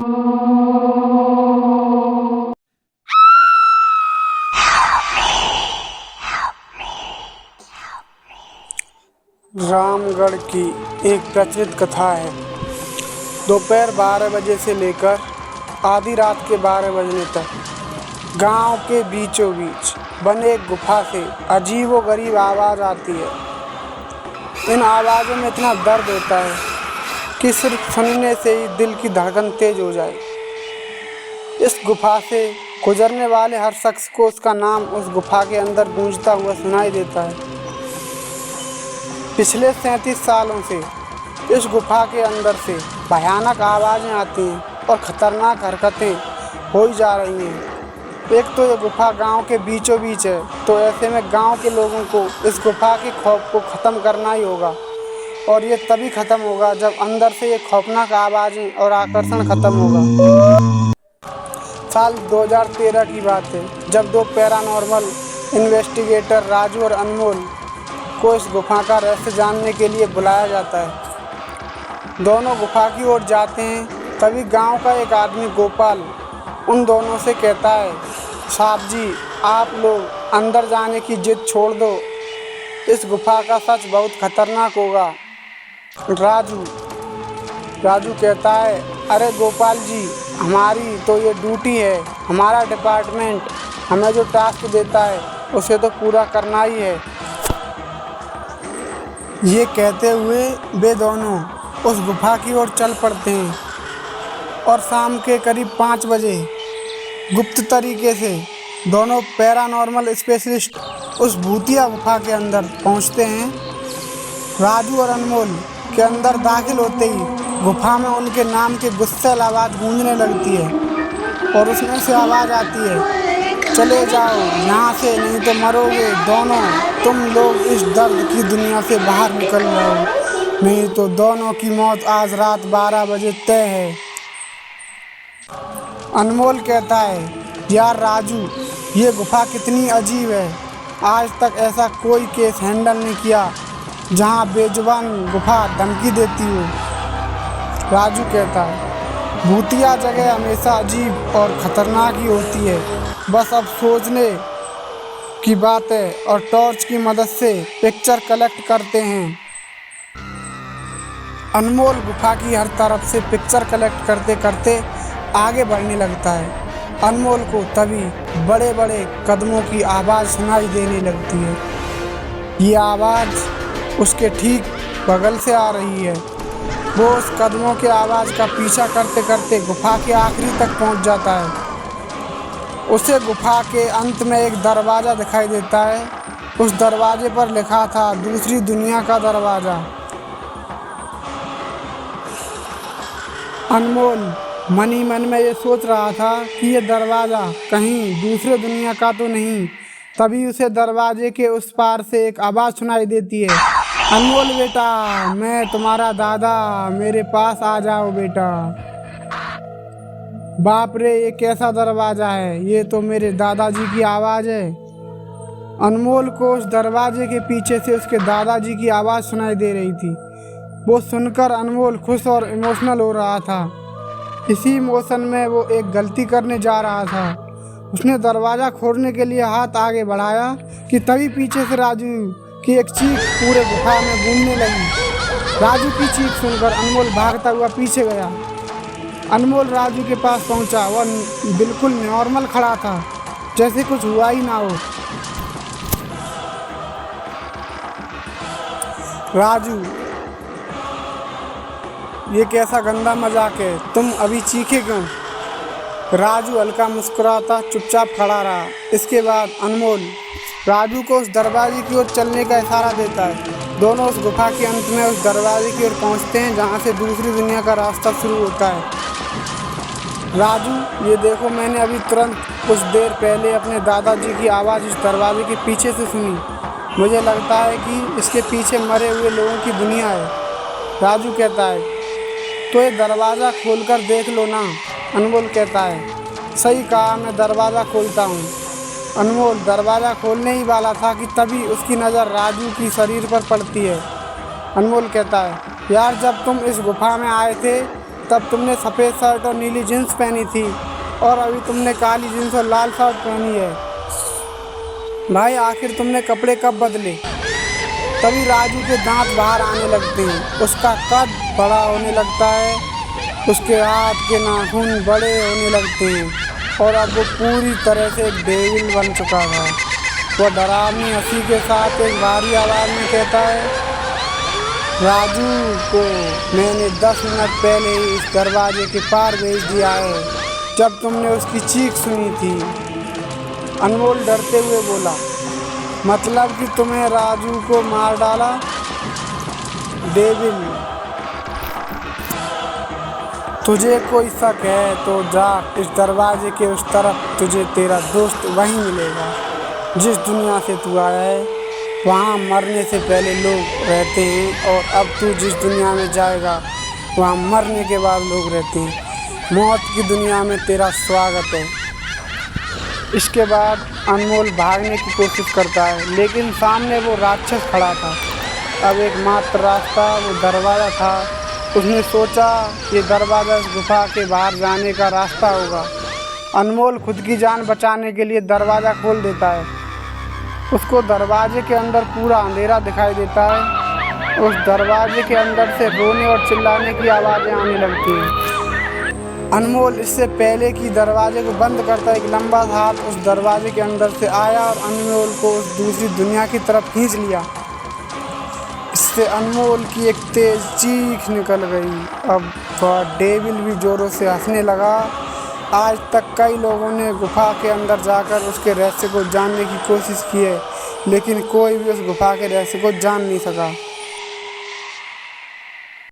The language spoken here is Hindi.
रामगढ़ की एक प्रचलित कथा है। दोपहर 12 बजे से लेकर आधी रात के 12 बजने तक गांव के बीचों बीच बने एक गुफा से अजीबोगरीब आवाज़ आती है। इन आवाज़ों में इतना दर्द होता है कि सिर्फ सुनने से ही दिल की धड़कन तेज हो जाए। इस गुफा से गुजरने वाले हर शख्स को उसका नाम उस गुफा के अंदर गूंजता हुआ सुनाई देता है। पिछले 37 सालों से इस गुफा के अंदर से भयानक आवाज़ें आती हैं और ख़तरनाक हरकतें हो जा रही हैं। एक तो ये गुफा गांव के बीचों बीच है, तो ऐसे में गांव के लोगों को इस गुफा के खौफ को ख़त्म करना ही होगा, और ये तभी ख़त्म होगा जब अंदर से ये खौफनाक आवाज़ें और आकर्षण ख़त्म होगा। साल 2013 की बात है, जब दो पैरानॉर्मल इन्वेस्टिगेटर राजू और अनमोल को इस गुफा का रहस्य जानने के लिए बुलाया जाता है। दोनों गुफा की ओर जाते हैं, तभी गांव का एक आदमी गोपाल उन दोनों से कहता है, साहब जी, आप लोग अंदर जाने की जिद छोड़ दो, इस गुफा का सच बहुत खतरनाक होगा। राजू कहता है, अरे गोपाल जी, हमारी तो ये ड्यूटी है, हमारा डिपार्टमेंट हमें जो टास्क देता है उसे तो पूरा करना ही है। ये कहते हुए वे दोनों उस गुफा की ओर चल पड़ते हैं और शाम के करीब 5 बजे गुप्त तरीके से दोनों पैरानॉर्मल स्पेशलिस्ट उस भूतिया गुफा के अंदर पहुंचते हैं। राजू और अनमोल के अंदर दाखिल होते ही गुफा में उनके नाम की गुस्सैल आवाज़ गूंजने लगती है और उसमें से आवाज़ आती है, चले जाओ यहाँ से, नहीं तो मरोगे दोनों, तुम लोग इस दर्द की दुनिया से बाहर निकल जाओ, नहीं तो दोनों की मौत आज रात 12 बजे तय है। अनमोल कहता है, यार राजू, ये गुफा कितनी अजीब है, आज तक ऐसा कोई केस हैंडल नहीं किया जहाँ बेजुबान गुफा धमकी देती हो। राजू कहता है, भूतिया जगह हमेशा अजीब और ख़तरनाक ही होती है, बस अब सोचने की बात है और टॉर्च की मदद से पिक्चर कलेक्ट करते हैं। अनमोल गुफा की हर तरफ से पिक्चर कलेक्ट करते करते आगे बढ़ने लगता है। अनमोल को तभी बड़े बड़े कदमों की आवाज़ सुनाई देने लगती है। ये आवाज़ उसके ठीक बगल से आ रही है। वो उस कदमों के आवाज़ का पीछा करते करते गुफा के आखिरी तक पहुंच जाता है। उसे गुफा के अंत में एक दरवाज़ा दिखाई देता है। उस दरवाजे पर लिखा था, दूसरी दुनिया का दरवाज़ा। अनमोल मन ही मन में ये सोच रहा था कि ये दरवाज़ा कहीं दूसरे दुनिया का तो नहीं। तभी उसे दरवाजे के उस पार से एक आवाज़ सुनाई देती है, अनमोल बेटा, मैं तुम्हारा दादा, मेरे पास आ जाओ बेटा। बाप रे, ये कैसा दरवाज़ा है, ये तो मेरे दादाजी की आवाज़ है। अनमोल को उस दरवाजे के पीछे से उसके दादाजी की आवाज़ सुनाई दे रही थी। वो सुनकर अनमोल खुश और इमोशनल हो रहा था। इसी इमोशन में वो एक गलती करने जा रहा था। उसने दरवाज़ा खोलने के लिए हाथ आगे बढ़ाया कि तभी पीछे से राजू की एक चीख पूरे गुफा में गूंजने लगी। राजू की चीख सुनकर अनमोल भागता हुआ पीछे गया। अनमोल राजू के पास पहुंचा। वह बिल्कुल नॉर्मल खड़ा था, जैसे कुछ हुआ ही ना हो। राजू, ये कैसा गंदा मजाक है, तुम अभी चीखे क्यों? राजू हल्का मुस्कुराता चुपचाप खड़ा रहा। इसके बाद अनमोल राजू को उस दरवाजे की ओर चलने का इशारा देता है। दोनों उस गुफा के अंत में उस दरवाजे की ओर पहुंचते हैं जहां से दूसरी दुनिया का रास्ता शुरू होता है। राजू, ये देखो, मैंने अभी तुरंत कुछ देर पहले अपने दादाजी की आवाज़ इस दरवाजे के पीछे से सुनी। मुझे लगता है कि इसके पीछे मरे हुए लोगों की दुनिया है। राजू कहता है, तो ये दरवाज़ा खोलकर देख लो ना। अनमोल कहता है, सही कहा, मैं दरवाज़ा खोलता हूँ। अनमोल दरवाज़ा खोलने ही वाला था कि तभी उसकी नज़र राजू की शरीर पर पड़ती है। अनमोल कहता है, यार, जब तुम इस गुफा में आए थे तब तुमने सफ़ेद शर्ट और नीली जीन्स पहनी थी और अभी तुमने काली जीन्स और लाल शर्ट पहनी है। भाई आखिर तुमने कपड़े कब बदले? तभी राजू के दांत बाहर आने लगते हैं, उसका कद बड़ा होने लगता है, उसके हाथ के नाखून बड़े होने लगते हैं और अब वो पूरी तरह से एक डेविल बन चुका था। वह डरावनी हंसी के साथ एक भारी आवाज़ में कहता है, राजू को मैंने 10 मिनट पहले ही इस दरवाजे के पार भेज दिया है जब तुमने उसकी चीख सुनी थी। अनमोल डरते हुए बोला, मतलब कि तुम्हें राजू को मार डाला? डेविल, तुझे कोई शक है तो जा, इस दरवाजे के उस तरफ तुझे तेरा दोस्त वहीं मिलेगा। जिस दुनिया से तू आया है वहाँ मरने से पहले लोग रहते हैं और अब तू जिस दुनिया में जाएगा वहाँ मरने के बाद लोग रहते हैं। मौत की दुनिया में तेरा स्वागत है। इसके बाद अनमोल भागने की कोशिश करता है, लेकिन सामने वो राक्षस खड़ा था। अब एकमात्र रास्ता वो दरवाज़ा था। उसने सोचा ये दरवाज़ा इस गुफा के बाहर जाने का रास्ता होगा। अनमोल खुद की जान बचाने के लिए दरवाज़ा खोल देता है। उसको दरवाजे के अंदर पूरा अंधेरा दिखाई देता है। उस दरवाजे के अंदर से रोने और चिल्लाने की आवाज़ें आने लगती हैं। अनमोल इससे पहले कि दरवाजे को बंद करता है, एक लंबा हाथ उस दरवाजे के अंदर से आया और अनमोल को उस दूसरी दुनिया की तरफ खींच लिया। इससे अनमोल की एक तेज चीख निकल गई। अब वह डेविल भी जोरों से हंसने लगा। आज तक कई लोगों ने गुफा के अंदर जाकर उसके रहस्य को जानने की कोशिश की है, लेकिन कोई भी उस गुफा के रहस्य को जान नहीं सका।